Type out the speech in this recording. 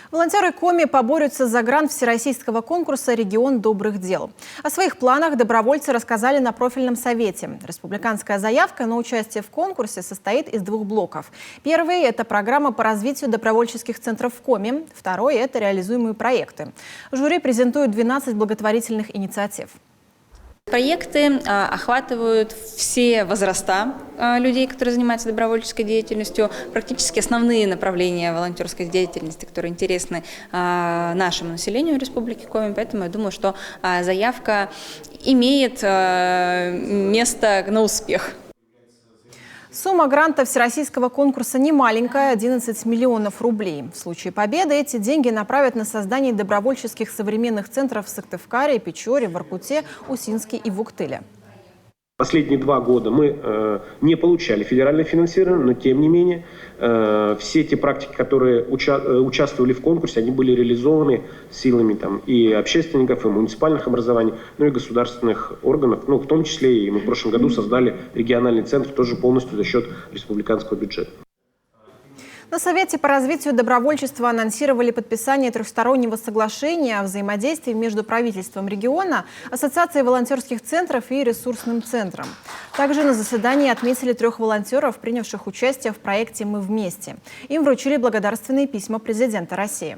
Волонтеры Коми поборются за грант всероссийского конкурса «Регион добрых дел». О своих планах добровольцы рассказали на профильном совете. Республиканская заявка на участие в конкурсе состоит из двух блоков. Первый – это программа по развитию добровольческих центров в Коми. Второй – это реализуемые проекты. Жюри презентует 12 благотворительных инициатив. Проекты охватывают все возраста людей, которые занимаются добровольческой деятельностью, практически основные направления волонтерской деятельности, которые интересны нашему населению Республики Коми. Поэтому я думаю, что заявка имеет место на успех. Сумма гранта всероссийского конкурса не маленькая – 11 миллионов рублей. В случае победы эти деньги направят на создание добровольческих современных центров в Сыктывкаре, Печоре, Воркуте, Усинске и Вуктыле. Последние 2 года мы не получали федеральное финансирование, но тем не менее все те практики, которые участвовали в конкурсе, они были реализованы силами и общественников, и муниципальных образований, ну и государственных органов. Ну, в том числе и мы в прошлом году создали региональный центр тоже полностью за счет республиканского бюджета. На Совете по развитию добровольчества анонсировали подписание трехстороннего соглашения о взаимодействии между правительством региона, Ассоциацией волонтерских центров и ресурсным центром. Также на заседании отметили 3 волонтеров, принявших участие в проекте «Мы вместе». Им вручили благодарственные письма президента России.